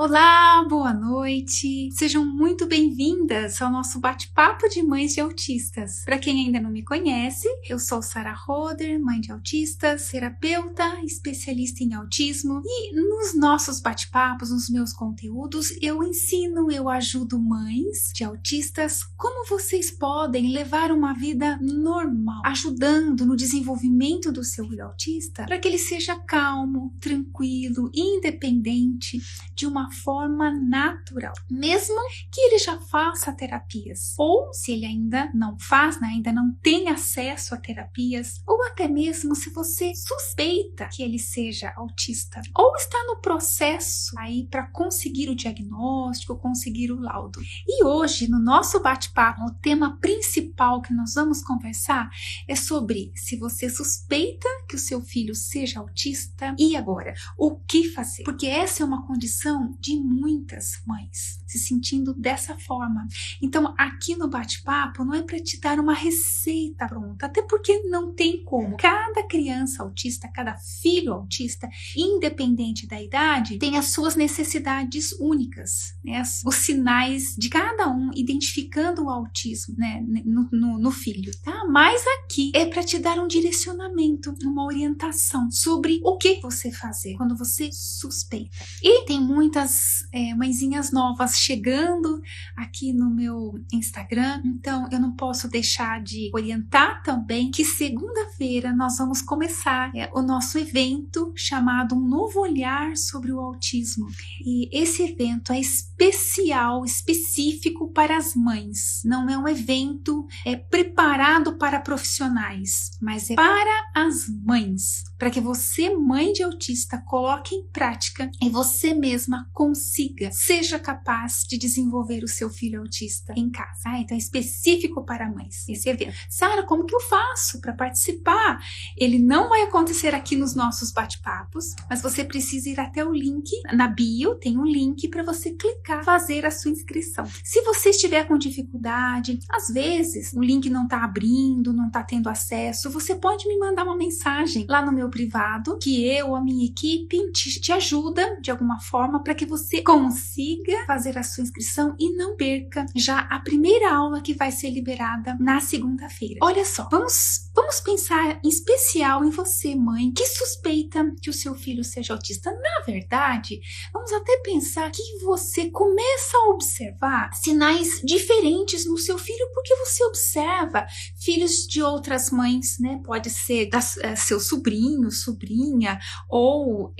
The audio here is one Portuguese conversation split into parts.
Olá, boa noite! Sejam muito bem-vindas ao nosso bate-papo de mães de autistas. Para quem ainda não me conhece, eu sou Sara Roder, mãe de autistas, terapeuta, especialista em autismo e nos nossos bate-papos, nos meus conteúdos, eu ensino, eu ajudo mães de autistas como vocês podem levar uma vida normal, ajudando no desenvolvimento do seu filho autista para que ele seja calmo, tranquilo, independente, de uma forma natural, mesmo que ele já faça terapias, ou se ele ainda não faz, ainda não tem acesso a terapias, ou até mesmo se você suspeita que ele seja autista, ou está no processo aí para conseguir o diagnóstico, conseguir o laudo. E hoje, no nosso bate-papo, o tema principal que nós vamos conversar é sobre se você suspeita que o seu filho seja autista, e agora? O que fazer? Porque essa é uma condição de muitas mães se sentindo dessa forma. Então, aqui no bate-papo não é para te dar uma receita pronta, até porque não tem como. Cada criança autista, cada filho autista, independente da idade, tem as suas necessidades únicas, né? Os sinais de cada um, identificando o autismo, né? no filho, tá? Mas aqui é para te dar um direcionamento, uma orientação sobre o que você fazer quando você suspeita. E tem muitas mãezinhas novas chegando aqui no meu Instagram, então eu não posso deixar de orientar também que segunda-feira nós vamos começar o nosso evento chamado Um Novo Olhar sobre o Autismo. E esse evento é especial, específico para as mães. Não é um evento preparado para profissionais, mas é para as mães, para que você, mãe de autista, coloque em prática e você mesma consiga, seja capaz de desenvolver o seu filho autista em casa. Então é específico para mães esse evento. Sara, como que eu faço para participar? Ele não vai acontecer aqui nos nossos bate-papos, mas você precisa ir até o link na bio, tem um link para você clicar, fazer a sua inscrição. Se você estiver com dificuldade, às vezes o link não está abrindo, não está tendo acesso, você pode me mandar uma mensagem lá no meu privado, que eu ou a minha equipe te ajuda de alguma forma para que você consiga fazer a sua inscrição e não perca já a primeira aula que vai ser liberada na segunda-feira. Olha só, vamos pensar em especial em você, mãe, que suspeita que o seu filho seja autista. Na verdade, vamos até pensar que você começa a observar sinais diferentes no seu filho, porque você observa filhos de outras mães, né? Pode ser seu sobrinho, sobrinha, ou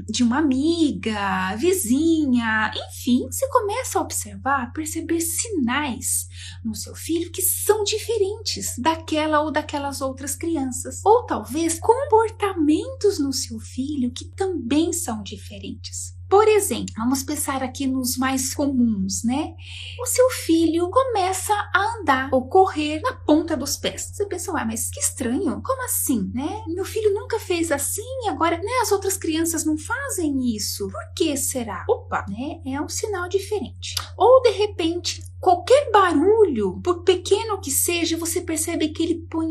de uma amiga, vizinha, enfim, você começa a observar, perceber sinais no seu filho que são diferentes daquela ou daquelas outras crianças, ou talvez comportamentos no seu filho que também são diferentes. Por exemplo, vamos pensar aqui nos mais comuns, né? O seu filho começa a andar ou correr na ponta dos pés. Você pensa, mas que estranho, como assim, né? Meu filho nunca fez assim, agora, né, as outras crianças não fazem isso. Por que será? Opa, né? É um sinal diferente. Ou, de repente, qualquer barulho, por pequeno que seja, você percebe que ele põe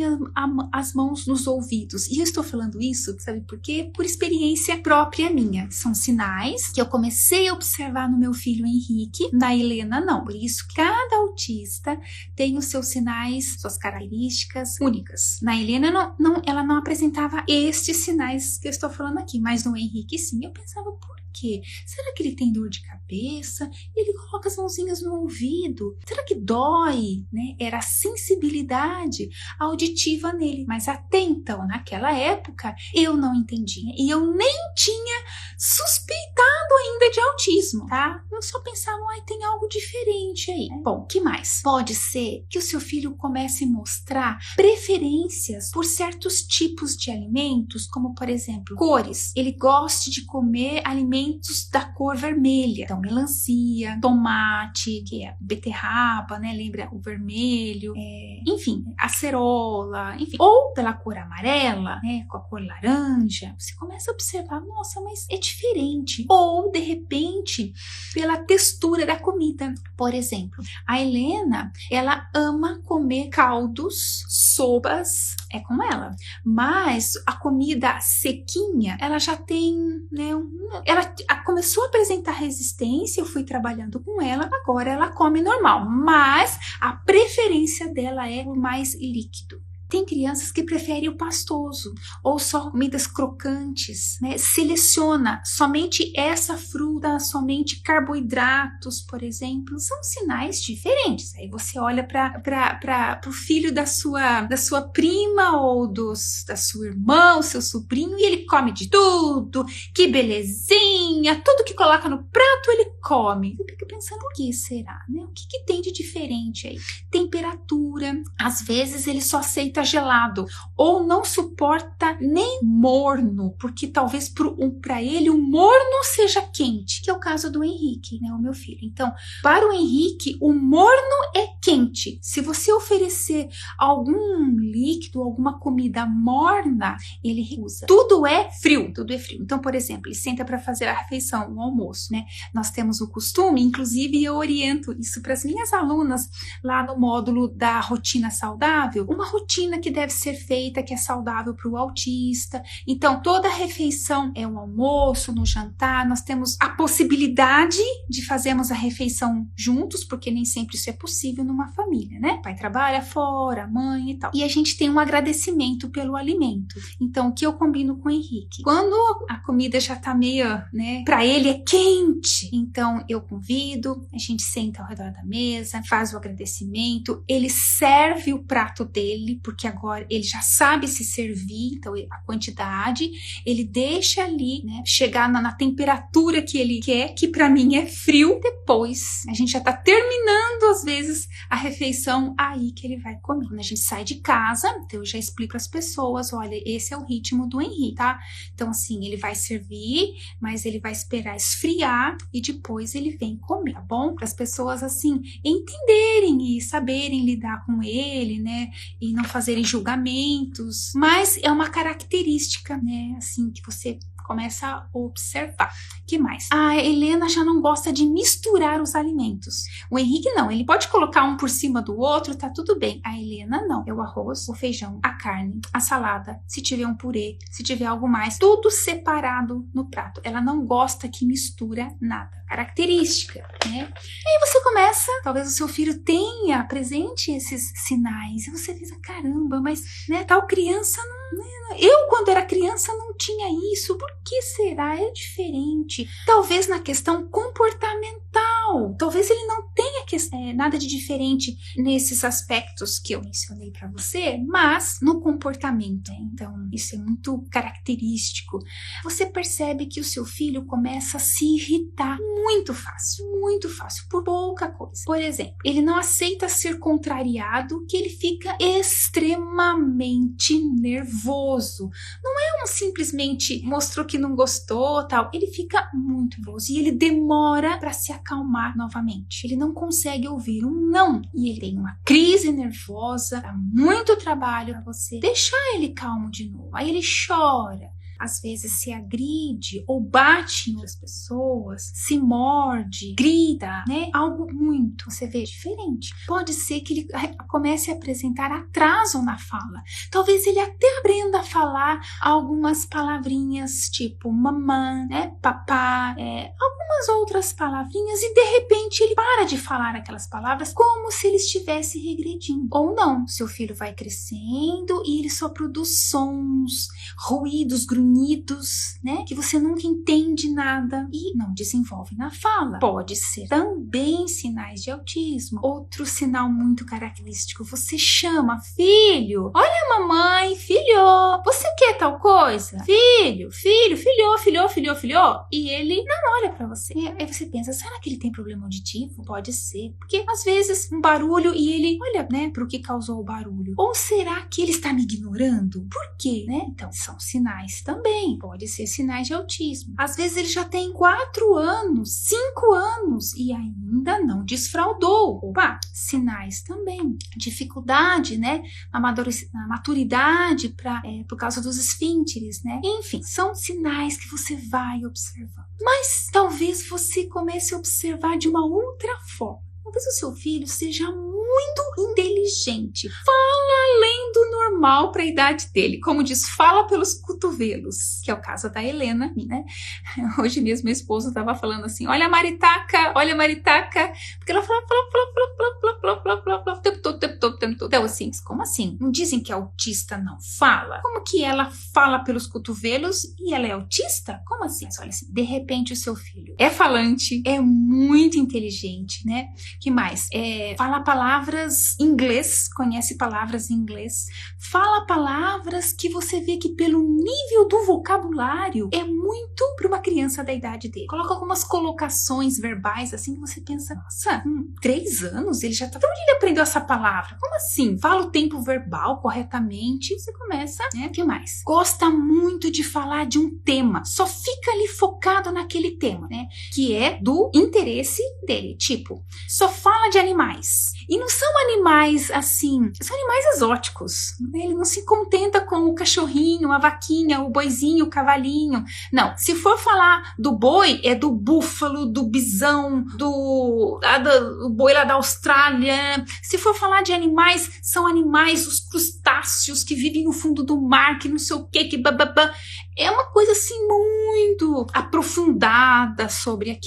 as mãos nos ouvidos. E eu estou falando isso, sabe por quê? Por experiência própria minha. São sinais que eu comecei a observar no meu filho Henrique, na Helena não. Por isso, cada autista tem os seus sinais, suas características únicas. Na Helena, ela não apresentava estes sinais que eu estou falando aqui, mas no Henrique sim. Eu pensava, por quê? Será que ele tem dor de cabeça? Ele coloca as mãozinhas no ouvido. Será que dói? Né? Era a sensibilidade auditiva nele. Mas até então, naquela época, eu não entendia. E eu nem tinha suspeitado ainda de autismo, tá? Eu só pensava, tem algo diferente aí. Bom, que mais? Pode ser que o seu filho comece a mostrar preferências por certos tipos de alimentos, como, por exemplo, cores. Ele goste de comer alimentos da cor vermelha. Então, melancia, tomate, que é beterraba, né? Lembra o vermelho, enfim, acerola, enfim. Ou pela cor amarela, né? Com a cor laranja. Você começa a observar, nossa, mas é diferente. Ou, de repente, pela textura da comida. Por exemplo, a Helena, ela ama comer caldos, sopas, é com ela. Mas a comida sequinha, ela já tem, né, ela começou a apresentar resistência, eu fui trabalhando com ela, agora ela come normal, mas a preferência dela é o mais líquido. Tem crianças que preferem o pastoso ou só comidas crocantes, né? Seleciona somente essa fruta, somente carboidratos, por exemplo, são sinais diferentes. Aí você olha para o filho da sua prima ou da sua irmã, o seu sobrinho, e ele come de tudo, que belezinha, tudo que coloca no prato ele come. Você fica pensando, o que será, né? O que tem de diferente aí? Temperatura, às vezes ele só aceita gelado ou não suporta nem morno, porque talvez para ele o morno seja quente, que é o caso do Henrique, né, o meu filho. Então, para o Henrique, o morno é quente. Se você oferecer algum líquido, alguma comida morna, ele recusa. Tudo é frio, tudo é frio. Então, por exemplo, ele senta para fazer a refeição, o almoço, né? Nós temos o costume, inclusive eu oriento isso para as minhas alunas lá no módulo da rotina saudável, uma rotina que deve ser feita, que é saudável para o autista. Então, toda refeição é um almoço, no jantar, nós temos a possibilidade de fazermos a refeição juntos, porque nem sempre isso é possível numa família, né? O pai trabalha fora, a mãe e tal. E a gente tem um agradecimento pelo alimento. Então, o que eu combino com o Henrique? Quando a comida já tá meio, né, para ele é quente, então eu convido, a gente senta ao redor da mesa, faz o agradecimento, ele serve o prato dele, porque agora ele já sabe se servir, então a quantidade, ele deixa ali, né, chegar na temperatura que ele quer, que para mim é frio. Depois a gente já tá terminando às vezes a refeição, aí que ele vai comer. Quando a gente sai de casa, então eu já explico às pessoas, olha, esse é o ritmo do Henrique, tá? Então assim, ele vai servir, mas ele vai esperar esfriar e depois ele vem comer, tá bom? Para as pessoas assim entenderem e saberem lidar com ele, né, e não fazerem julgamentos, mas é uma característica, né, assim, que você começa a observar. Que mais? A Helena já não gosta de misturar os alimentos. O Henrique não, ele pode colocar um por cima do outro, tá tudo bem. A Helena não. É o arroz, o feijão, a carne, a salada, se tiver um purê, se tiver algo mais, tudo separado no prato. Ela não gosta que mistura nada. Característica, né? Aí você começa, talvez o seu filho tenha presente esses sinais, e você diz, caramba, mas, né, tal criança não, né, eu quando era criança não tinha isso, por que será? É diferente. Talvez na questão comportamental, talvez ele não tenha nada de diferente nesses aspectos que eu mencionei para você, mas no comportamento, né? Então isso é muito característico. Você percebe que o seu filho começa a se irritar muito fácil, por pouca coisa. Por exemplo, ele não aceita ser contrariado, que ele fica extremamente nervoso. Não é simplesmente mostrou que não gostou, tal. Ele fica muito nervoso e ele demora para se acalmar novamente. Ele não consegue ouvir um não. E ele tem uma crise nervosa, dá muito trabalho para você deixar ele calmo de novo. Aí ele chora. Às vezes se agride ou bate em outras pessoas, se morde, grita, né? Algo muito, você vê, diferente. Pode ser que ele comece a apresentar atraso na fala. Talvez ele até aprenda a falar algumas palavrinhas tipo mamã, né? Papá, algumas outras palavrinhas e de repente ele para de falar aquelas palavras como se ele estivesse regredindo. Ou não, seu filho vai crescendo e ele só produz sons, ruídos, grunhidos, né, que você nunca entende nada e não desenvolve na fala. Pode ser também sinais de autismo. Outro sinal muito característico, você chama, filho, olha a mamãe, filho, você quer tal coisa? Filho, filho, e ele não olha pra você. E aí você pensa, será que ele tem problema auditivo? Pode ser, porque às vezes um barulho e ele olha, né, pro que causou o barulho. Ou será que ele está me ignorando? Por quê, né? Então, são sinais também. também pode ser sinais de autismo. Às vezes ele já tem 4 anos, 5 anos e ainda não desfraudou. Opa, sinais também. Dificuldade, né? A maturidade por causa dos esfínteres, né? Enfim, são sinais que você vai observando. Mas talvez você comece a observar de uma outra forma. Talvez o seu filho seja muito inteligente. Fala além do normal para a idade dele. Como diz, fala pelos cotovelos. Que é o caso da Helena, né? Hoje mesmo meu esposo estava falando assim, olha a Maritaca. Porque ela fala o tempo todo. Então assim, como assim? Não dizem que autista não fala? Como que ela fala pelos cotovelos e ela é autista? Como assim? Mas olha assim, de repente o seu filho é falante, é muito inteligente, né? Que mais? Fala palavras em inglês, conhece palavras em inglês, fala palavras que você vê que pelo nível do vocabulário é muito para uma criança da idade dele. Coloca algumas colocações verbais assim que você pensa, nossa, 3 anos ele já tá... De onde ele aprendeu essa palavra? Como assim? Fala o tempo verbal corretamente, você começa, né? O que mais? Gosta muito de falar de um tema, só fica ali focado naquele tema, né? Que é do interesse dele, tipo, só fala de animais. E não são animais assim, são animais exóticos. Ele não se contenta com o cachorrinho, a vaquinha, o boizinho, o cavalinho. Não, se for falar do boi, é do búfalo, do bisão, do boi lá da Austrália. Se for falar de animais, são animais, os crustáceos que vivem no fundo do mar, que não sei o que bababá. É uma coisa assim muito aprofundada sobre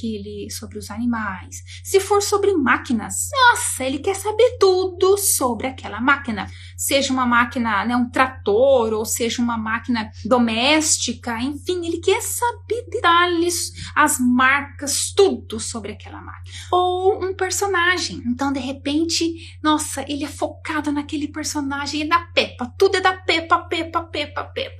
os animais. Se for sobre máquinas, nossa, ele quer saber tudo sobre aquela máquina. Seja uma máquina, né, um trator, ou seja uma máquina doméstica, enfim, ele quer saber detalhes, as marcas, tudo sobre aquela máquina. Ou um personagem. Então, de repente, nossa, ele é focado naquele personagem, é da Peppa, tudo é da Peppa.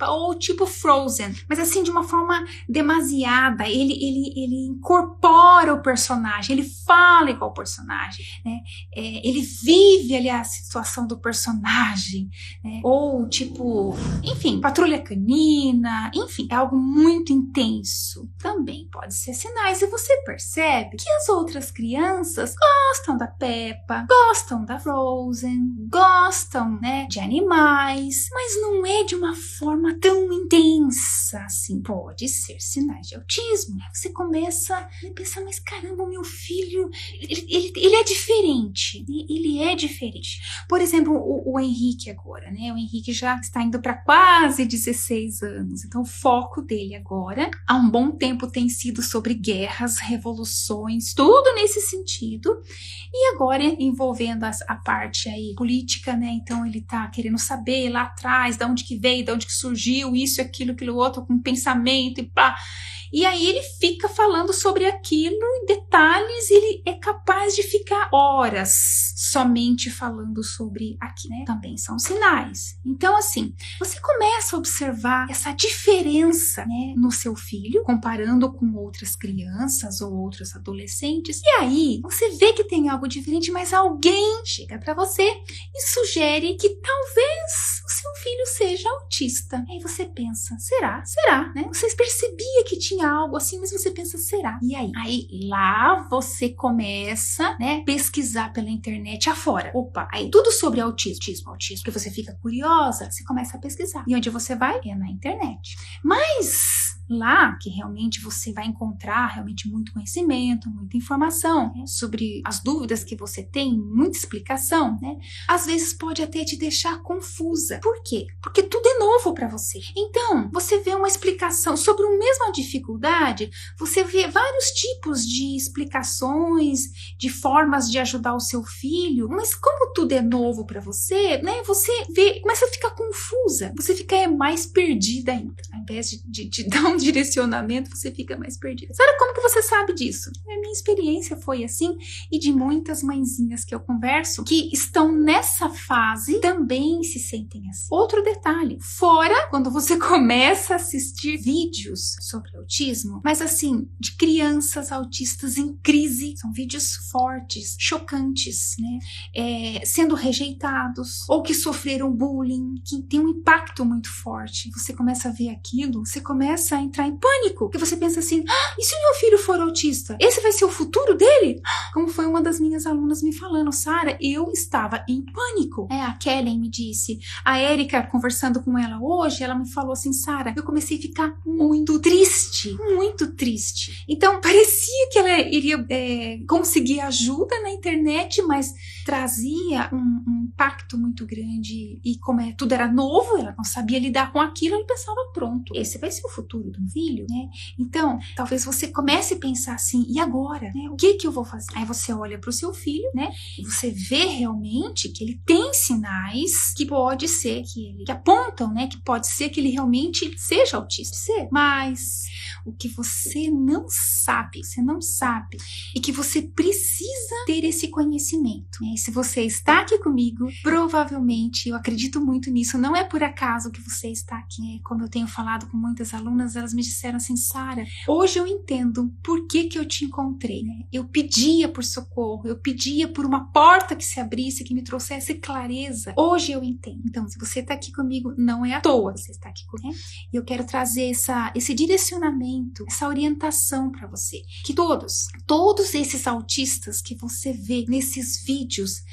Ou tipo Frozen. Mas assim, de uma forma demasiada, ele incorpora o personagem, ele fala igual o personagem, né? Ele vive ali a situação do personagem, né? Ou tipo, enfim, Patrulha Canina, enfim, é algo muito intenso. Também pode ser sinais, e você percebe que as outras crianças gostam da Peppa, gostam da Frozen, gostam, né, de animais, mas não é de uma forma tão intensa assim. Pode ser sinais de autismo. Você começa a pensar, mas caramba, meu filho, ele é diferente. Ele é diferente. Por exemplo, o Henrique agora, né? O Henrique já está indo para quase 16 anos. Então, o foco dele agora, há um bom tempo, tem sido sobre guerras, revoluções, tudo nesse sentido. E agora, envolvendo a parte aí política, né? Então, ele tá querendo saber lá atrás, de onde que veio, de onde que surgiu, isso, aquilo outro, com pensamento e pá. E aí ele fica falando sobre aquilo em detalhes, e ele é capaz de ficar horas somente falando sobre aquilo, né? Também são sinais. Então, assim, você começa a observar essa diferença, né, no seu filho, comparando com outras crianças ou outros adolescentes. E aí, você vê que tem algo diferente, mas alguém chega para você e sugere que talvez o seu filho seja autista. Aí você pensa, será, né? Você percebia que tinha algo assim, mas você pensa, será? E aí? Aí lá você começa, né, pesquisar pela internet afora. Opa, aí tudo sobre autismo, porque você fica curiosa, você começa a pesquisar. E onde você vai? É na internet. Mas lá que realmente você vai encontrar realmente muito conhecimento, muita informação, né, sobre as dúvidas que você tem, muita explicação, né? Às vezes pode até te deixar confusa. Por quê? Porque tudo é novo para você. Então, você vê uma explicação sobre a mesma dificuldade, você vê vários tipos de explicações, de formas de ajudar o seu filho, mas como tudo é novo para você, né? Você vê, começa a ficar confusa, você fica mais perdida ainda. Ao invés de dar um direcionamento, você fica mais perdida. Sara, como que você sabe disso? A minha experiência foi assim, e de muitas mãezinhas que eu converso, que estão nessa fase, também se sentem assim. Outro detalhe, fora quando você começa a assistir vídeos sobre autismo, mas assim, de crianças autistas em crise, são vídeos fortes, chocantes, né? Sendo rejeitados, ou que sofreram bullying, que tem um impacto muito forte. Você começa a ver aquilo, você começa a entrar em pânico, porque você pensa assim, e se o meu filho for autista? Esse vai ser o futuro dele? Como foi uma das minhas alunas me falando, Sara, eu estava em pânico. A Kellen me disse, a Érica, conversando com ela hoje, ela me falou assim, Sara, eu comecei a ficar muito triste, muito triste. Então, parecia que ela iria conseguir ajuda na internet, mas trazia um impacto muito grande, e como tudo era novo, ela não sabia lidar com aquilo, ela pensava, pronto, esse vai ser o futuro do filho, né? Então, talvez você comece a pensar assim, e agora, né? O que eu vou fazer? Aí você olha para o seu filho, né? E você vê realmente que ele tem sinais que pode ser que apontam, né? Que pode ser que ele realmente seja autista. Mas o que você não sabe, e que você precisa ter esse conhecimento, né? E se você está aqui comigo, provavelmente, eu acredito muito nisso, não é por acaso que você está aqui, né? Como eu tenho falado com muitas alunas, elas me disseram assim, Sara, hoje eu entendo por que eu te encontrei, né? Eu pedia por socorro, eu pedia por uma porta que se abrisse, que me trouxesse clareza. Hoje eu entendo. Então, se você está aqui comigo, não é à toa, você está aqui comigo, né? E eu quero trazer esse direcionamento, essa orientação para você, que todos esses autistas que você vê nesses vídeos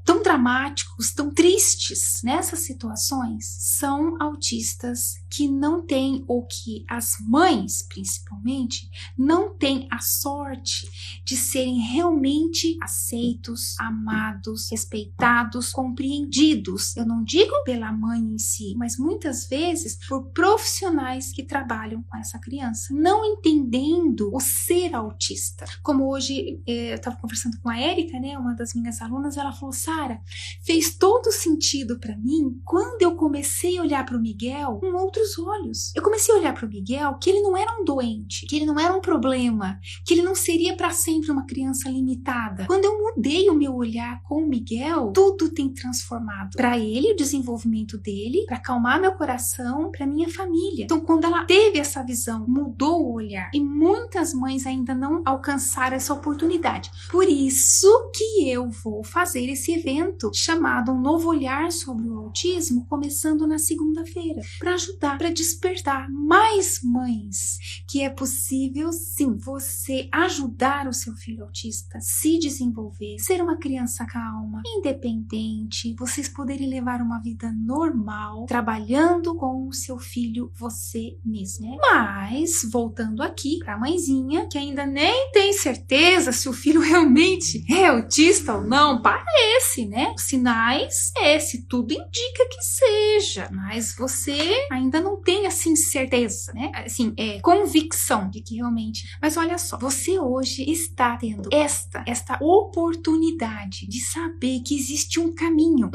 tão dramáticos, tão tristes nessas situações, são autistas que não têm, ou que as mães, principalmente, não têm a sorte de serem realmente aceitos, amados, respeitados, compreendidos. Eu não digo pela mãe em si, mas muitas vezes por profissionais que trabalham com essa criança, não entendendo o ser autista. Como hoje eu estava conversando com a Érica, né, uma das minhas alunas, ela falou, Sara, fez todo sentido para mim quando eu comecei a olhar para o Miguel com outros olhos. Eu comecei a olhar para o Miguel que ele não era um doente, que ele não era um problema, que ele não seria para sempre uma criança limitada. Quando eu mudei o meu olhar com o Miguel, tudo tem transformado. Para ele, o desenvolvimento dele, para acalmar meu coração, para minha família. Então, quando ela teve essa visão, mudou o olhar. E muitas mães ainda não alcançaram essa oportunidade. Por isso que eu vou fazer esse evento chamado Um Novo Olhar sobre o Autismo, começando na segunda-feira, para ajudar, para despertar mais mães que é possível, sim, você ajudar o seu filho autista, se desenvolver, ser uma criança calma, independente, vocês poderem levar uma vida normal, trabalhando com o seu filho você mesmo, né? Mas, voltando aqui para a mãezinha, que ainda nem tem certeza se o filho realmente é autista ou não, parece, né? Os sinais, se tudo indica que seja, mas você ainda não tem, assim, certeza, né? Assim, convicção de que realmente... Mas olha só, você hoje está tendo esta oportunidade de saber que existe um caminho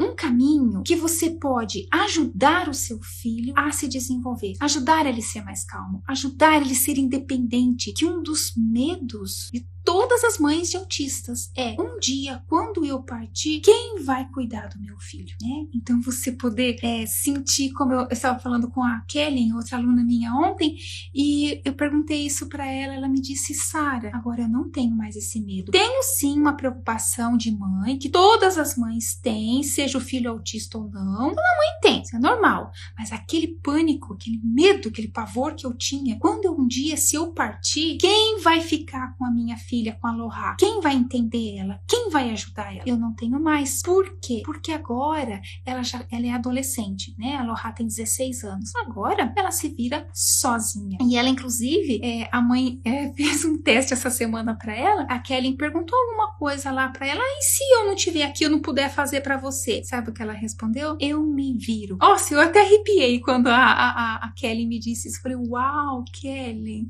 que você pode ajudar o seu filho a se desenvolver, ajudar ele a ser mais calmo, ajudar ele a ser independente, que um dos medos de todas as mães de autistas um dia, quando eu partir, quem vai cuidar do meu filho, né? Então você poder sentir, como eu estava falando com a Kellen, outra aluna minha ontem, e eu perguntei isso para ela, ela me disse, Sara, agora eu não tenho mais esse medo. Tenho sim uma preocupação de mãe, que todas as mães têm, seja o filho autista ou não. Toda mãe tem, isso é normal. Mas aquele pânico, aquele medo, aquele pavor que eu tinha, quando um dia, se eu partir, quem vai ficar com a minha filha, com a Lohá? Quem vai entender ela? Quem vai ajudar ela? Eu não tenho mais. Por quê? Porque agora ela é adolescente, né? A Lohá tem 16 anos. Agora ela se vira sozinha. E ela, inclusive, a mãe fez um teste essa semana pra ela. A Kellen perguntou alguma coisa lá pra ela. E se eu não estiver aqui, eu não puder fazer pra você? Sabe o que ela respondeu? Eu me viro. Nossa, eu até arrepiei quando a Kellen me disse isso. Eu falei, uau, Kellen,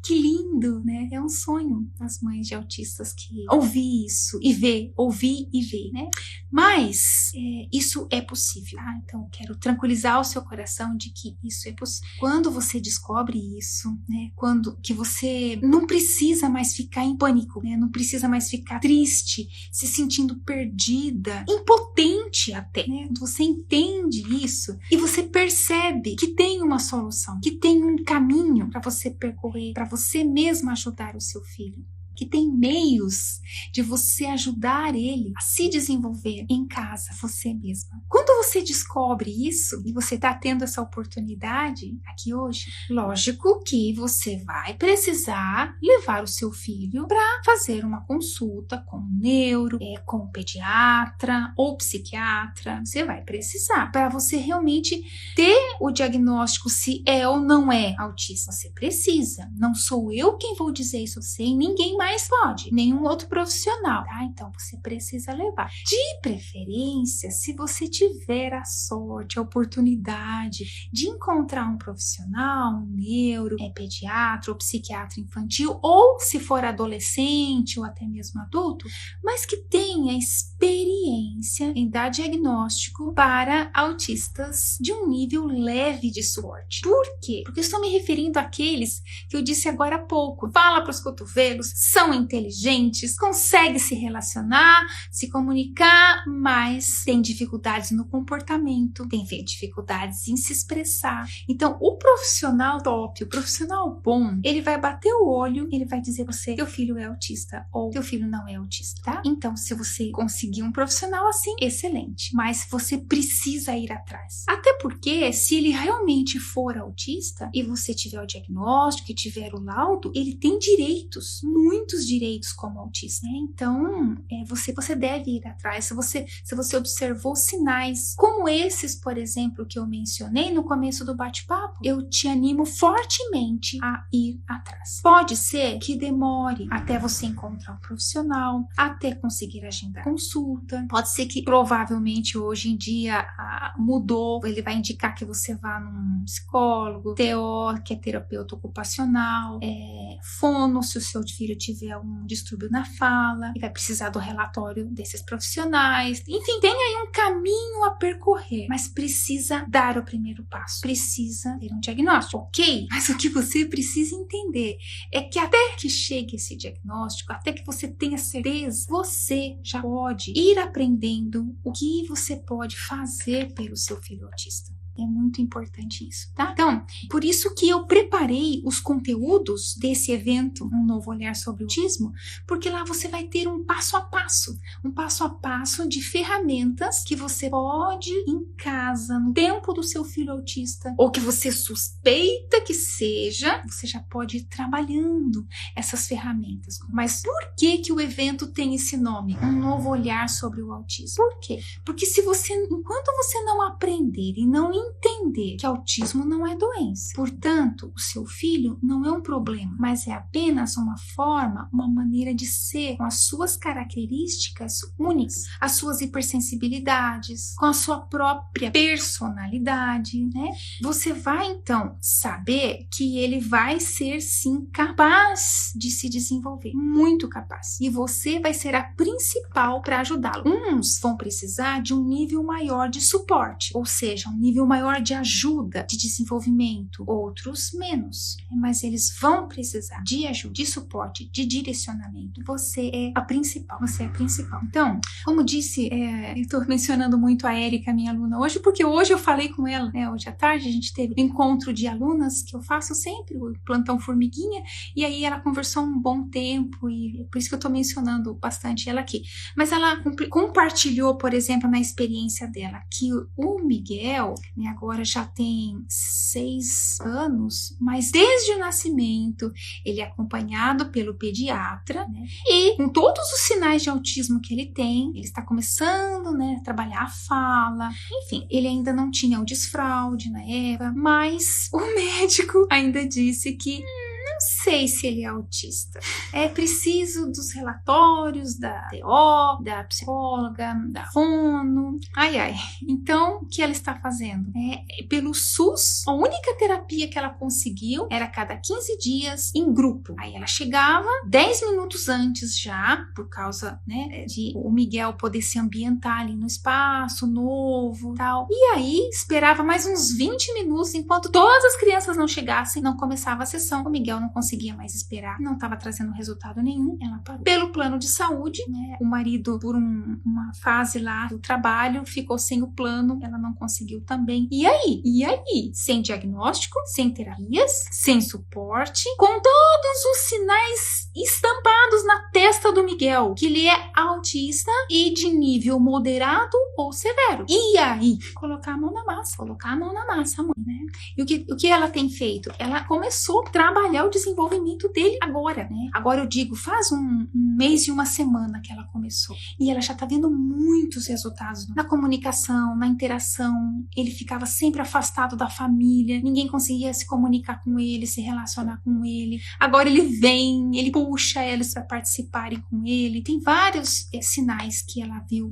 Que lindo, né? É um sonho das mães de autistas que ouvir isso e ver, ouvir e ver, né? Mas isso é possível, tá? Então eu quero tranquilizar o seu coração de que isso é possível. Quando você descobre isso, né? Quando que você não precisa mais ficar em pânico, né? Não precisa mais ficar triste, se sentindo perdida, impotente até, né? Quando você entende isso e você percebe que tem uma solução, que tem um caminho para você percorrer, para você mesmo ajudar o seu filho, que tem meios de você ajudar ele a se desenvolver em casa, você mesma. Quando você descobre isso e você está tendo essa oportunidade aqui hoje, lógico que você vai precisar levar o seu filho para fazer uma consulta com um neuro, com um pediatra ou psiquiatra. Você vai precisar para você realmente ter o diagnóstico se é ou não é autista. Você precisa. Não sou eu quem vou dizer isso a você e ninguém mais pode, nenhum outro profissional, tá? Então você precisa levar. De preferência, se você tiver a sorte, a oportunidade de encontrar um profissional, um neuro, pediatra ou psiquiatra infantil, ou se for adolescente ou até mesmo adulto, mas que tenha experiência em dar diagnóstico para autistas de um nível leve de suporte. Por quê? Porque eu estou me referindo àqueles que eu disse agora há pouco. Fala para os cotovelos, são inteligentes, conseguem se relacionar, se comunicar, mas tem dificuldades no comportamento, tem dificuldades em se expressar. Então, o profissional top, o profissional bom, ele vai bater o olho, ele vai dizer a você, teu filho é autista ou teu filho não é autista, tá? Então, se você conseguir um profissional assim, excelente. Mas você precisa ir atrás. Até porque, se ele realmente for autista e você tiver o diagnóstico e tiver o laudo, ele tem direitos, muitos direitos como autista, né? Então, você deve ir atrás. Se você observou sinais como esses, por exemplo, que eu mencionei no começo do bate-papo, eu te animo fortemente a ir atrás. Pode ser que demore até você encontrar um profissional, até conseguir agendar consulta. Pode ser que provavelmente hoje em dia mudou, ele vai indicar que você vá num psicólogo, TO, que é terapeuta ocupacional, fono, se o seu filho tiver algum distúrbio na fala, e vai precisar do relatório desses profissionais. Enfim, tem aí um caminho a percorrer, mas precisa dar o primeiro passo, precisa ter um diagnóstico, ok? Mas o que você precisa entender é que até que chegue esse diagnóstico, até que você tenha certeza, você já pode ir aprendendo o que você pode fazer pelo seu filho autista. É muito importante isso, tá? Então, por isso que eu preparei os conteúdos desse evento, Um Novo Olhar sobre o Autismo, porque lá você vai ter um passo a passo de ferramentas que você pode em casa, no tempo do seu filho autista, ou que você suspeita que seja, você já pode ir trabalhando essas ferramentas. Mas por que o evento tem esse nome? Um Novo Olhar sobre o Autismo. Por quê? Porque enquanto você não aprender e não entender que autismo não é doença, portanto, o seu filho não é um problema, mas é apenas uma forma, uma maneira de ser com as suas características únicas, as suas hipersensibilidades, com a sua própria personalidade, né? Você vai então saber que ele vai ser sim capaz de se desenvolver, muito capaz, e você vai ser a principal para ajudá-lo. Uns vão precisar de um nível maior de suporte, ou seja, um nível maior de ajuda, de desenvolvimento, outros menos, mas eles vão precisar de ajuda, de suporte, de direcionamento. Você é a principal, Então, como disse, eu estou mencionando muito a Érica, minha aluna hoje, porque hoje eu falei com ela, né? Hoje à tarde a gente teve um encontro de alunas que eu faço sempre, o plantão formiguinha, e aí ela conversou um bom tempo, e por isso que eu estou mencionando bastante ela aqui. Mas ela compartilhou, por exemplo, na experiência dela, que o Miguel, né, agora já tem 6 anos, mas desde o nascimento ele é acompanhado pelo pediatra, né, e com todos os sinais de autismo que ele tem, ele está começando, né, a trabalhar a fala, enfim, ele ainda não tinha o desfraude na época, mas o médico ainda disse que não sei se ele é autista. É preciso dos relatórios da TO, da psicóloga, da fono. Então, o que ela está fazendo? Pelo SUS, a única terapia que ela conseguiu era a cada 15 dias em grupo. Aí ela chegava 10 minutos antes já, por causa, né, de o Miguel poder se ambientar ali no espaço novo e tal. E aí esperava mais uns 20 minutos enquanto todas as crianças não chegassem, não começava a sessão. O Miguel não conseguia mais esperar, não estava trazendo resultado nenhum. Ela parou. Pelo plano de saúde, né, o marido, por uma fase lá do trabalho, ficou sem o plano, ela não conseguiu também. E aí? Sem diagnóstico, sem terapias, sem suporte, com todos os sinais estampados na testa do Miguel, que ele é autista e de nível moderado ou severo. E aí? Colocar a mão na massa, mãe, né? E o que ela tem feito? Ela começou a trabalhar o desenvolvimento dele agora, né? Agora eu digo, faz um mês e uma semana que ela começou. E ela já tá vendo muitos resultados na comunicação, na interação. Ele ficava sempre afastado da família, ninguém conseguia se comunicar com ele, se relacionar com ele. Agora ele vem, ele puxa eles para participarem com ele. Tem vários sinais que ela viu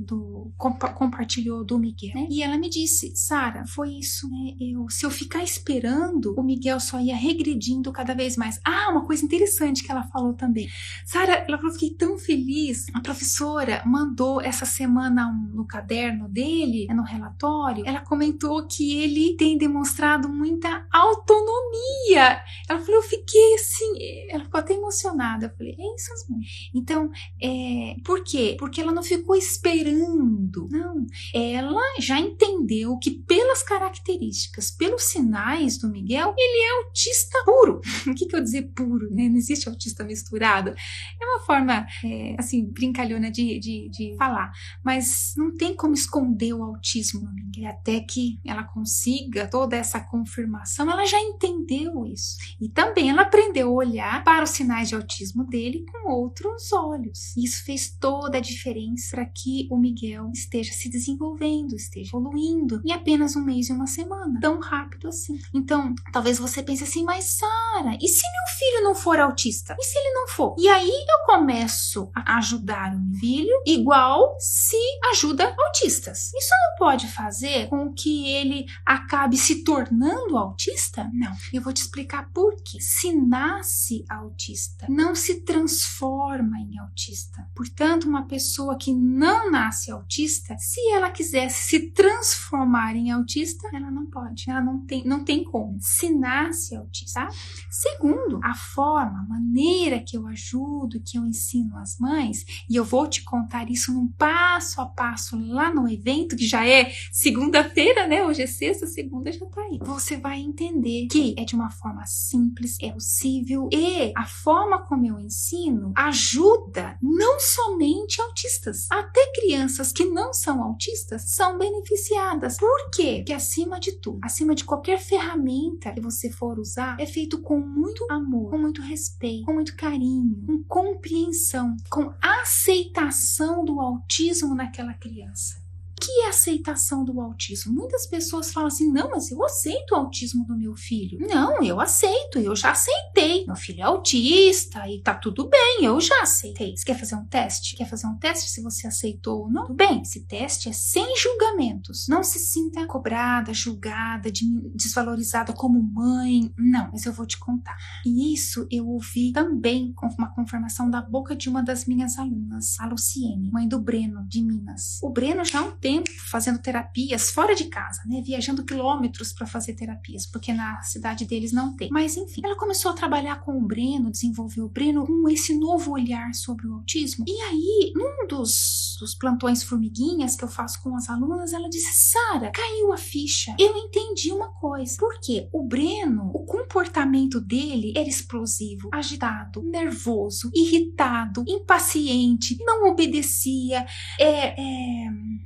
compartilhou do Miguel, né? E ela me disse, Sara, foi isso, né? Se eu ficar esperando, o Miguel só ia regredindo cada vez mais. Uma coisa interessante que ela falou também. Sara, ela falou, fiquei tão feliz. A professora mandou essa semana no caderno dele, no relatório, ela comentou que ele tem demonstrado muita autonomia. Ela falou, eu fiquei assim, ela ficou até emocionada. Eu falei, é isso mesmo. Então, por quê? Porque ela não ficou esperando. Não, ela já entendeu que pelas características, pelos sinais do Miguel, ele é autista puro. O que eu dizer puro, né? Não existe autista misturado. É uma forma, assim, brincalhona de falar. Mas não tem como esconder o autismo no Miguel. Até que ela consiga toda essa confirmação, ela já entendeu isso. E também ela aprendeu a olhar para os sinais de autismo dele com outros olhos. Isso fez toda a diferença para que o Miguel esteja se desenvolvendo, esteja evoluindo em apenas um mês e uma semana. Tão rápido assim. Então, talvez você pense assim, mas Sara, e se meu filho não for autista? E se ele não for? E aí eu começo a ajudar o meu filho igual se ajuda autistas. Isso não pode fazer com que ele acabe se tornando autista? Não. Eu vou te explicar por quê. Se nasce autista, não se transforma em autista. Portanto, uma pessoa que não nasce autista, se ela quisesse se transformar em autista, ela não pode. Ela não tem como. Se nasce autista. Tá? Segundo, a maneira que eu ajudo, que eu ensino as mães, e eu vou te contar isso num passo a passo lá no evento, que já é segunda-feira, né? Hoje é sexta, segunda já tá aí. Você vai entender que é de uma forma simples, é possível, e a forma como eu ensino ajuda não somente autistas, até crianças que não são autistas são beneficiadas. Por quê? Porque acima de tudo, acima de qualquer ferramenta que você for usar, é feito com muito amor, com muito respeito, com muito carinho, com compreensão, com aceitação do autismo naquela criança. O que é aceitação do autismo? Muitas pessoas falam assim, não, mas eu aceito o autismo do meu filho. Não, eu aceito, eu já aceitei. Meu filho é autista e tá tudo bem, eu já aceitei. Você quer fazer um teste? Quer fazer um teste se você aceitou ou não? Tudo bem, esse teste é sem julgamentos. Não se sinta cobrada, julgada, desvalorizada como mãe. Não, mas eu vou te contar. E isso eu ouvi também com uma confirmação da boca de uma das minhas alunas, a Luciene, mãe do Breno, de Minas. O Breno já há um tempo fazendo terapias fora de casa, né? Viajando quilômetros para fazer terapias, porque na cidade deles não tem. Mas enfim, ela começou a trabalhar com o Breno, desenvolveu o Breno com esse novo olhar sobre o autismo. E aí, num dos plantões formiguinhas que eu faço com as alunas, ela disse, Sara, caiu a ficha. Eu entendi uma coisa. Por quê? O Breno, o comportamento dele era explosivo, agitado, nervoso, irritado, impaciente, não obedecia,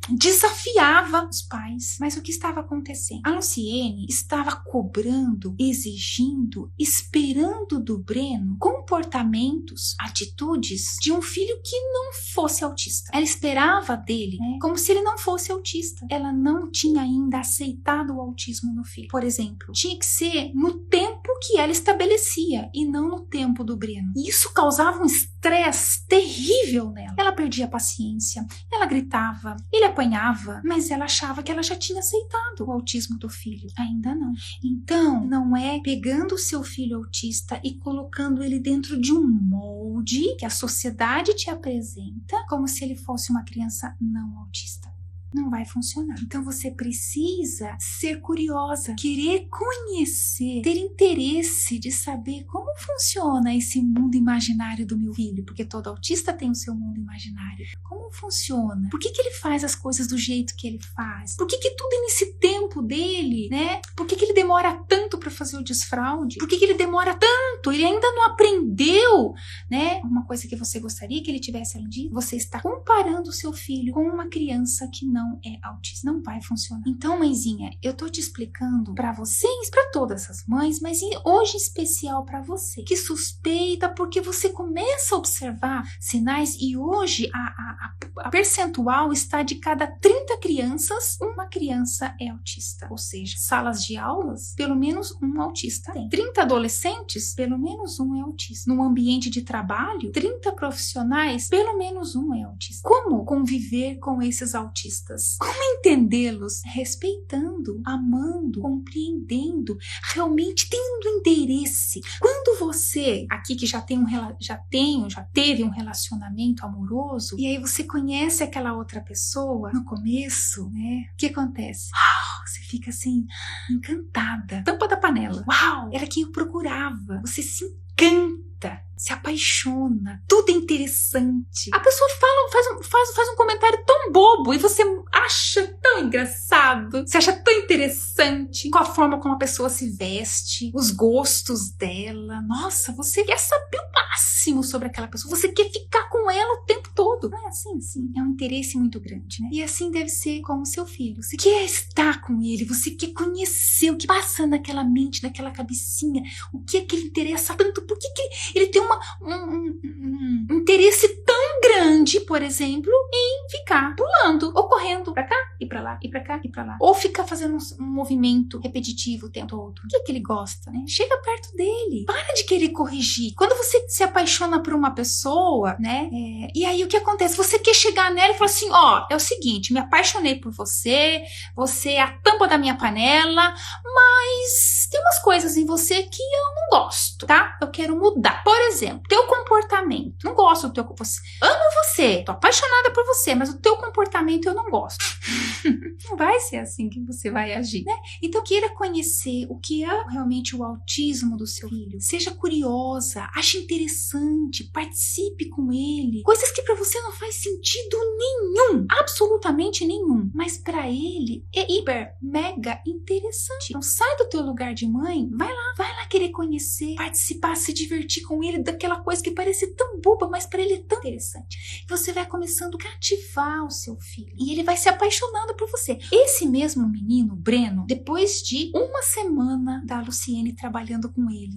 desafiava os pais. Mas o que estava acontecendo? A Luciene estava cobrando, exigindo, esperando do Breno comportamentos, atitudes de um filho que não fosse autista. Ela esperava dele, né, como se ele não fosse autista. Ela não tinha ainda aceitado o autismo no filho. Por exemplo, tinha que ser no tempo que ela estabelecia e não no tempo do Breno. E isso causava um estresse terrível nela. Ela perdia a paciência, ela gritava, ele apanhava, mas ela achava que ela já tinha aceitado o autismo do filho. Ainda não. Então, não é pegando o seu filho autista e colocando ele dentro de um molde que a sociedade te apresenta como se ele fosse uma criança não autista. Não vai funcionar. Então você precisa ser curiosa, querer conhecer, ter interesse de saber como funciona esse mundo imaginário do meu filho, porque todo autista tem o seu mundo imaginário. Como funciona? Por que ele faz as coisas do jeito que ele faz? Por que tudo é nesse tempo dele, né? Por que ele demora tanto para fazer o desfraude? Por que ele demora tanto? Ele ainda não aprendeu, né? Uma coisa que você gostaria que ele tivesse aprendido. Você está comparando o seu filho com uma criança que não é autista. Não vai funcionar. Então, mãezinha, eu tô te explicando para vocês, para todas as mães, mas hoje em especial para você, que suspeita porque você começa a observar sinais e hoje a percentual está de cada 30 crianças, uma criança é autista. Ou seja, salas de aulas, pelo menos um autista tem. 30 adolescentes, pelo menos um é autista. Num ambiente de trabalho, 30 profissionais, pelo menos um é autista. Como conviver com esses autistas? Como entendê-los? Respeitando, amando, compreendendo, realmente tendo interesse. Quando você, aqui que já teve um relacionamento amoroso, e aí você conhece aquela outra pessoa no começo, né? O que acontece? Uau, você fica assim, encantada. Tampa da panela. Uau, era quem eu procurava. Você se encanta, se apaixona, tudo é interessante. A pessoa faz um comentário tão bobo e você acha tão engraçado, você acha tão interessante com a forma como a pessoa se veste, os gostos dela. Nossa, você quer saber o máximo sobre aquela pessoa, você quer ficar com ela o tempo todo. Não é assim, sim. É um interesse muito grande, né? E assim deve ser com o seu filho. Você quer estar com ele, você quer conhecer o que passa naquela mente, naquela cabecinha, o que é que lhe interessa tanto, por que ele tem um interesse tão grande, por exemplo, em ficar pulando ou correndo pra cá e pra lá e pra cá e pra lá, ou ficar fazendo um movimento repetitivo o tempo todo. O que é que ele gosta, né? Chega perto dele, para de querer corrigir. Quando você se apaixona por uma pessoa, né, e aí o que acontece? Você quer chegar nela e falar assim, ó, é o seguinte, me apaixonei por você, você é a tampa da minha panela, mas tem umas coisas em você que eu não gosto, tá? Eu quero mudar. Por exemplo, teu comportamento. Não gosto do teu... Amo você, tô apaixonada por você, mas o teu comportamento eu não gosto. Não vai ser assim que você vai agir, né? Então queira conhecer o que é realmente o autismo do seu filho. Seja curiosa, ache interessante, participe com ele. Coisas que pra você não faz sentido nenhum, absolutamente nenhum, mas pra ele é hiper, mega interessante. Então sai do teu lugar de mãe, vai lá querer conhecer, participar, se divertir com ele daquela coisa que parece tão boba, mas pra ele é tão interessante. Você vai começando a cativar o seu filho e ele vai se apaixonando por você. Esse mesmo menino, Breno, depois de uma semana da Luciene trabalhando com ele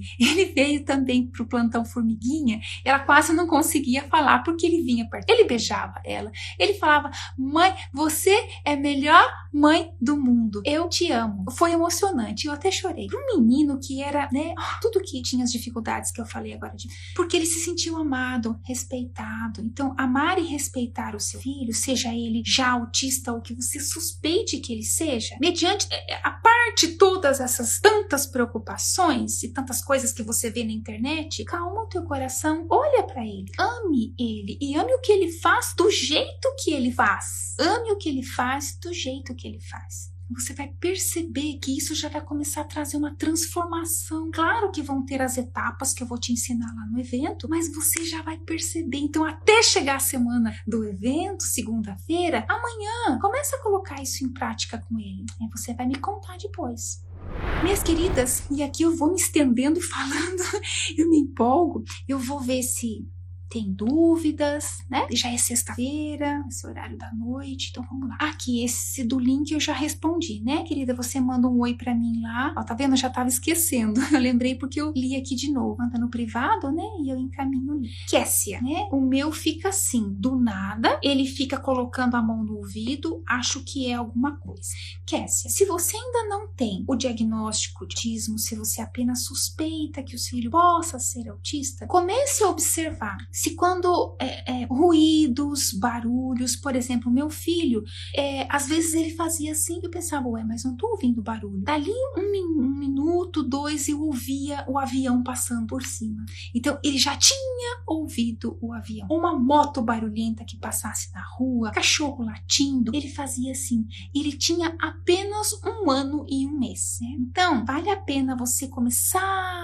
veio também pro plantão formiguinha. Ela quase não conseguia falar porque ele vinha perto. Ele beijava ela. Ele falava, mãe, você é a melhor mãe do mundo. Eu te amo. Foi emocionante. Eu até chorei. Para um menino que era, né, tudo que tinha as dificuldades que eu falei agora, porque ele se sentiu amado, respeitado. Então, amar e respeitar o seu filho, seja ele já autista ou que você suspeite que ele seja, mediante a parte todas essas tantas preocupações e tantas coisas que você vê na internet, calma o teu coração, olha para ele, ame ele e ame o que ele faz do jeito que ele faz. Ame o que ele faz do jeito que ele faz. Você vai perceber que isso já vai começar a trazer uma transformação. Claro que vão ter as etapas que eu vou te ensinar lá no evento, mas você já vai perceber. Então, até chegar a semana do evento, segunda-feira, amanhã, começa a colocar isso em prática com ele. E você vai me contar depois. Minhas queridas, e aqui eu vou me estendendo e falando, eu me empolgo, eu vou ver se tem dúvidas, né? Já é sexta-feira, esse horário da noite, então vamos lá. Aqui, esse do link eu já respondi, né, querida? Você manda um oi pra mim lá. Ó, tá vendo? Eu já tava esquecendo. Eu lembrei porque eu li aqui de novo. Manda no privado, né? E eu encaminho o link. Kessia, né? O meu fica assim, do nada, ele fica colocando a mão no ouvido, acho que é alguma coisa. Kessia, se você ainda não tem o diagnóstico de autismo, se você apenas suspeita que o seu filho possa ser autista, comece a observar se quando ruídos, barulhos, por exemplo, meu filho, às vezes ele fazia assim e eu pensava, ué, mas não tô ouvindo barulho. Dali um minuto, 2, eu ouvia o avião passando por cima. Então ele já tinha ouvido o avião. Uma moto barulhenta que passasse na rua, cachorro latindo, ele fazia assim. Ele tinha apenas 1 ano e 1 mês, né? Então, vale a pena você começar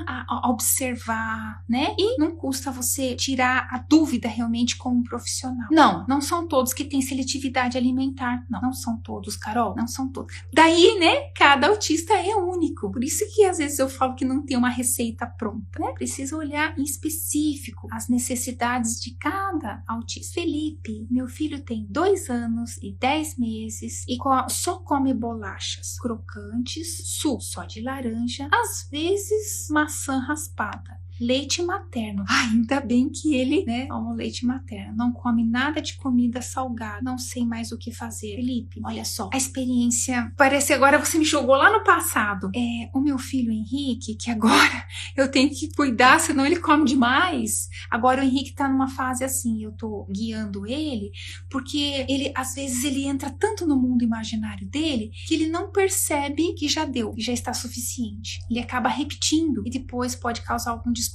a observar, né? E não custa você tirar a dúvida realmente com um profissional. Não são todos que têm seletividade alimentar. Não são todos, Carol. Não são todos. Daí, né? Cada autista é único. Por isso que às vezes eu falo que não tem uma receita pronta, né? Precisa olhar em específico as necessidades de cada autista. Felipe, meu filho tem 2 anos e 10 meses e só come bolachas crocantes, suco só de laranja, às vezes maçã raspada. Leite materno. Ainda bem que ele, né, toma leite materno. Não come nada de comida salgada. Não sei mais o que fazer. Felipe, olha só. A experiência... Parece agora você me jogou lá no passado. O meu filho Henrique, que agora eu tenho que cuidar, senão ele come demais. Agora o Henrique tá numa fase assim, eu tô guiando ele, porque ele, às vezes, ele entra tanto no mundo imaginário dele, que ele não percebe que já deu, que já está suficiente. Ele acaba repetindo e depois pode causar algum desconforto.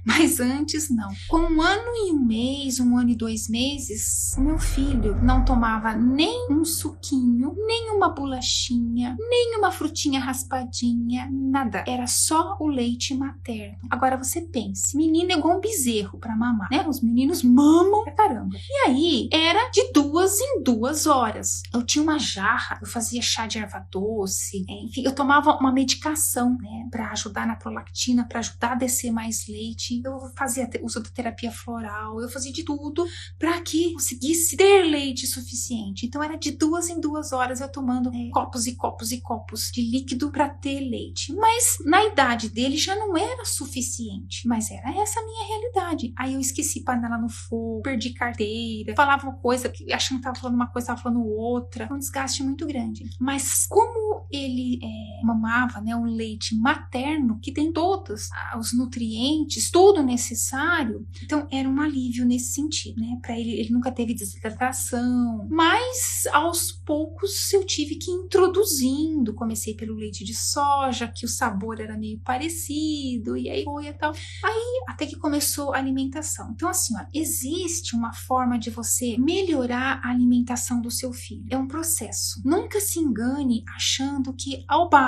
Mas antes não. Com 1 ano e 1 mês, 1 ano e 2 meses, o meu filho não tomava nem um suquinho, nem uma bolachinha, nem uma frutinha raspadinha, nada. Era só o leite materno. Agora você pense, menino é igual um bezerro pra mamar, né? Os meninos mamam pra caramba. E aí, era de 2 em 2 horas. Eu tinha uma jarra, eu fazia chá de erva doce, enfim, eu tomava uma medicação, né, pra ajudar na prolactina, pra ajudar a descer mais leite. Eu fazia uso da terapia floral, eu fazia de tudo para que conseguisse ter leite suficiente. Então era de 2 em 2 horas eu tomando copos e copos e copos de líquido para ter leite. Mas na idade dele já não era suficiente, mas era essa a minha realidade. Aí eu esqueci panela no fogo, perdi carteira, falava uma coisa, achando que tava falando uma coisa, tava falando outra. Um desgaste muito grande. Mas como ele mamava, né, um leite materno que tem todos os nutrientes, tudo necessário, então era um alívio nesse sentido, né? Para ele nunca teve desidratação, mas aos poucos eu tive que ir introduzindo. Comecei pelo leite de soja, que o sabor era meio parecido, e aí foi e tal. Aí até que começou a alimentação. Então, assim, ó, existe uma forma de você melhorar a alimentação do seu filho. É um processo. Nunca se engane achando que, opa,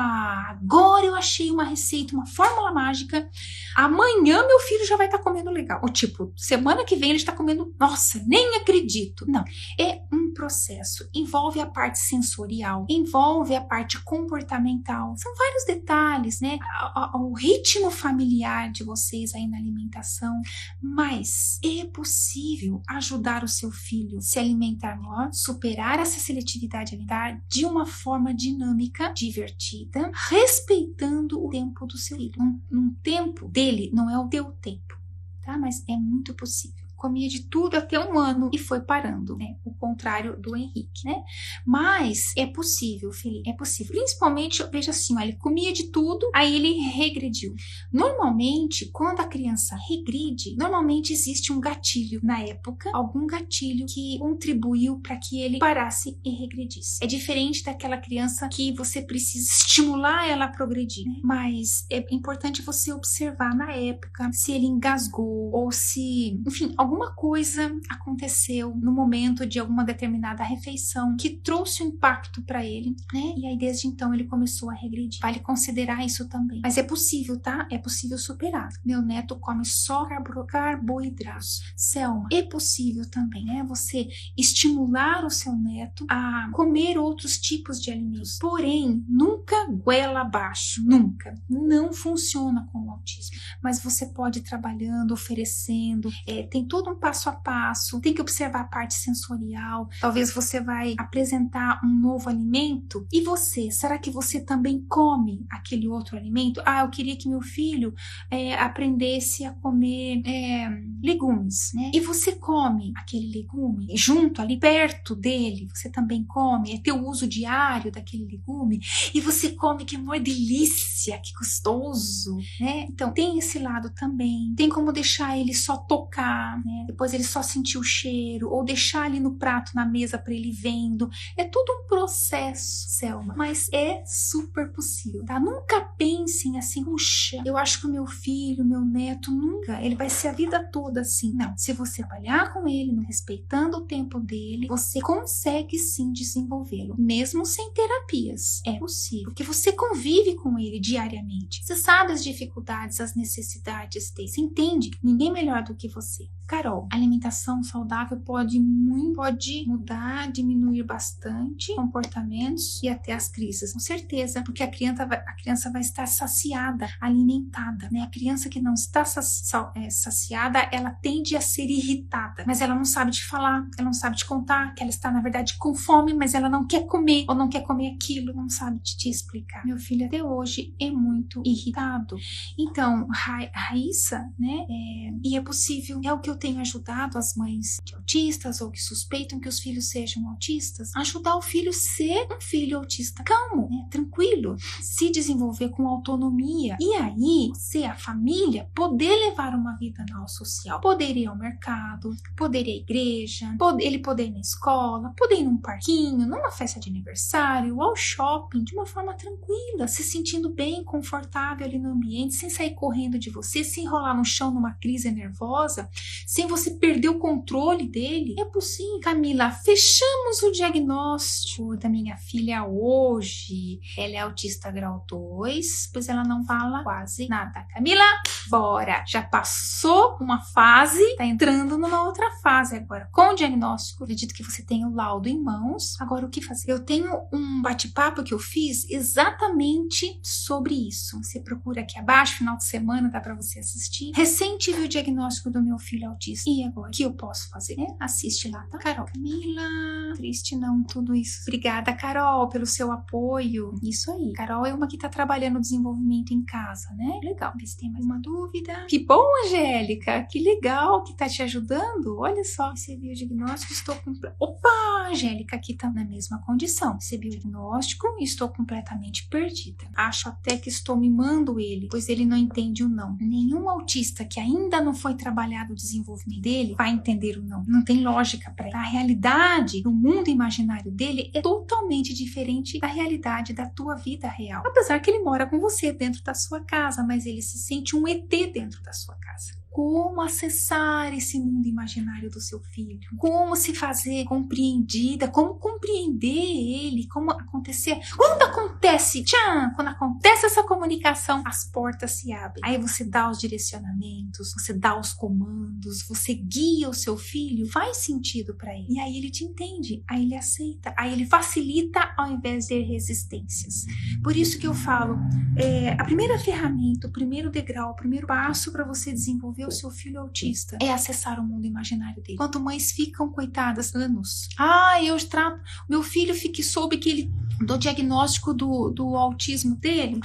agora eu achei uma receita, uma fórmula mágica. Amanhã meu filho já vai estar comendo legal. Ou tipo, semana que vem ele está comendo, nossa, nem acredito. Não, é um processo. Envolve a parte sensorial, envolve a parte comportamental. São vários detalhes, né? O ritmo familiar de vocês aí na alimentação. Mas é possível ajudar o seu filho a se alimentar melhor, superar essa seletividade alimentar de uma forma dinâmica, divertida, respeitando o tempo do seu filho. Um tempo dele não é o teu tempo, tá? Mas é muito possível. Comia de tudo até 1 ano e foi parando, né? O contrário do Henrique, né? Mas é possível, Felipe, é possível. Principalmente, veja assim, ó, ele comia de tudo, aí ele regrediu. Normalmente, quando a criança regride, normalmente existe um gatilho na época, algum gatilho que contribuiu para que ele parasse e regredisse. É diferente daquela criança que você precisa estimular ela a progredir, né? Mas é importante você observar na época se ele engasgou ou se, enfim, alguma coisa aconteceu no momento de alguma determinada refeição que trouxe um impacto para ele, né? E aí desde então ele começou a regredir. Vale considerar isso também. Mas é possível, tá? É possível superar. Meu neto come só carboidratos. Selma, é possível também, né? Você estimular o seu neto a comer outros tipos de alimentos. Porém, nunca goela abaixo. Nunca. Não funciona com o autismo. Mas você pode ir trabalhando, oferecendo. Tem todo todo um passo a passo, tem que observar a parte sensorial. Talvez você vai apresentar um novo alimento e você, será que você também come aquele outro alimento? Eu queria que meu filho aprendesse a comer legumes, né? E você come aquele legume junto ali perto dele, você também come, é teu uso diário daquele legume e você come, que amor, delícia, que gostoso, né? Então tem esse lado também, tem como deixar ele só tocar, né? Depois ele só sentir o cheiro, ou deixar ali no prato na mesa para ele vendo. É tudo um processo, Selma, mas é super possível, tá? Nunca pensem assim, puxa, eu acho que o meu filho, meu neto, nunca, ele vai ser a vida toda assim. Não, se você trabalhar com ele, respeitando o tempo dele, você consegue sim desenvolvê-lo, mesmo sem terapias. É possível, porque você convive com ele diariamente. Você sabe as dificuldades, as necessidades dele. Você entende? Ninguém melhor do que você. Carol, alimentação saudável pode mudar, diminuir bastante comportamentos e até as crises, com certeza, porque a criança vai estar saciada, alimentada, né? A criança que não está saciada, ela tende a ser irritada, mas ela não sabe te falar, ela não sabe te contar que ela está, na verdade, com fome, mas ela não quer comer, ou não quer comer aquilo, não sabe te explicar. Meu filho até hoje é muito irritado. Então, Raíssa, né? E é possível, é o que eu tenho ajudado as mães de autistas ou que suspeitam que os filhos sejam autistas, ajudar o filho a ser um filho autista calmo, né? Tranquilo, se desenvolver com autonomia. E aí, você, a família, poder levar uma vida social, poder ir ao mercado, poder ir à igreja, ele poder ir na escola, poder ir num parquinho, numa festa de aniversário, ao shopping, de uma forma tranquila, se sentindo bem, confortável ali no ambiente, sem sair correndo de você, sem rolar no chão numa crise nervosa, sem você perder o controle dele. É possível. Camila, fechamos o diagnóstico da minha filha hoje. Ela é autista grau 2, pois ela não fala quase nada. Camila, bora! Já passou uma fase, tá entrando numa outra fase agora. Com o diagnóstico, acredito que você tem o laudo em mãos. Agora, o que fazer? Eu tenho um bate-papo que eu fiz exatamente sobre isso. Você procura aqui abaixo, final de semana, dá pra você assistir. Recém tive o diagnóstico do meu filho autista. E agora, o que eu posso fazer? Assiste lá, tá? Carol, Camila, triste não, tudo isso. Obrigada, Carol, pelo seu apoio. Isso aí. Carol é uma que tá trabalhando o desenvolvimento em casa, né? Legal. Vê se tem mais uma dúvida. Que bom, Angélica. Que legal que tá te ajudando. Olha só, recebi o diagnóstico, estou com... Opa, Angélica aqui tá na mesma condição. Recebi o diagnóstico e estou completamente perdida. Acho até que estou mimando ele, pois ele não entende o não. Nenhum autista que ainda não foi trabalhado o desenvolvimento dele vai entender o não. Não tem lógica para ele. A realidade do mundo imaginário dele é totalmente diferente da realidade da tua vida real. Apesar que ele mora com você dentro da sua casa, mas ele se sente um ET dentro da sua casa. Como acessar esse mundo imaginário do seu filho? Como se fazer compreendida? Como compreender ele? Como acontecer? Quando acontece essa comunicação, as portas se abrem. Aí você dá os direcionamentos, você dá os comandos, você guia o seu filho. Faz sentido para ele. E aí ele te entende, aí ele aceita, aí ele facilita ao invés de resistências. Por isso que eu falo, a primeira ferramenta, o primeiro degrau, o primeiro passo para você desenvolver o seu filho autista é acessar o mundo imaginário dele. Quanto mães ficam, coitadas, anos. Eu trato, meu filho soube que ele, do diagnóstico do autismo dele,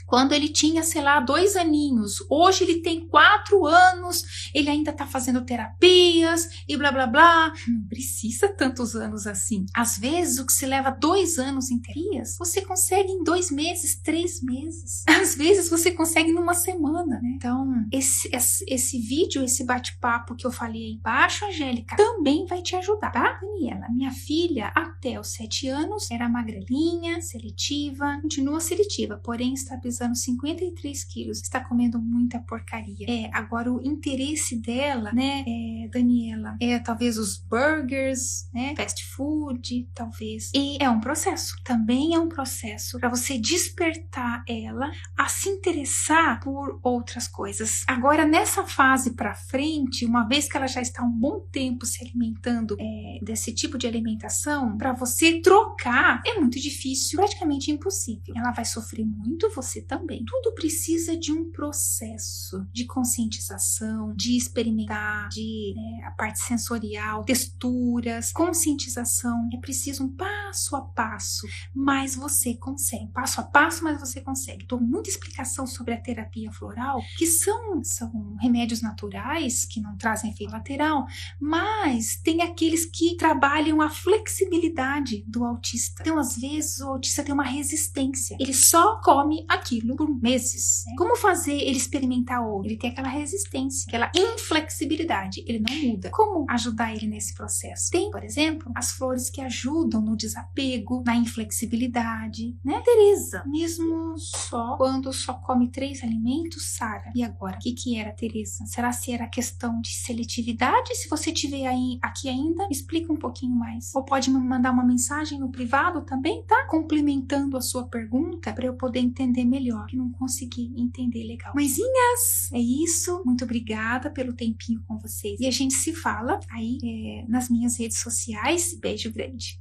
quando ele tinha, 2 aninhos. Hoje ele tem 4 anos, ele ainda tá fazendo terapias e blá blá blá. Não precisa tantos anos assim. Às vezes, o que se leva 2 anos em terapias, você consegue em 2 meses, 3 meses. Às vezes, você consegue numa semana, né? Então, esse vídeo, esse bate-papo que eu falei aí embaixo, Angélica, também vai te ajudar, tá? Daniela, minha filha, até os 7 anos, era magrelinha, seletiva, continua seletiva, porém está pesando 53 quilos, está comendo muita porcaria. Agora o interesse dela, né, Daniela, talvez os burgers, né, fast food, talvez. E é um processo, também é um processo para você despertar ela a se interessar por outras coisas. coisas. Agora, nessa fase para frente, uma vez que ela já está um bom tempo se alimentando desse tipo de alimentação, para você trocar é muito difícil, praticamente impossível. Ela vai sofrer muito, você também. Tudo precisa de um processo de conscientização, de experimentar, de a parte sensorial, texturas, conscientização. É preciso um passo a passo, mas você consegue. Passo a passo, mas você consegue. Dou muita explicação sobre a terapia floral, que são remédios naturais, que não trazem efeito lateral, mas tem aqueles que trabalham a flexibilidade do autista. Então, às vezes, o autista tem uma resistência. Ele só come aquilo por meses. Como fazer ele experimentar outro? Ele tem aquela resistência, aquela inflexibilidade. Ele não muda. Como ajudar ele nesse processo? Tem, por exemplo, as flores que ajudam no desapego, na inflexibilidade, né, Teresa? Mesmo quando só come 3 alimentos, Sara. E agora? O que era, Teresa? Será se era questão de seletividade? Se você tiver aqui ainda, explica um pouquinho mais. Ou pode me mandar uma mensagem no privado também, tá? Complementando a sua pergunta para eu poder entender melhor, que não consegui entender legal. Mãezinhas, é isso. Muito obrigada pelo tempinho com vocês. E a gente se fala aí nas minhas redes sociais. Beijo grande.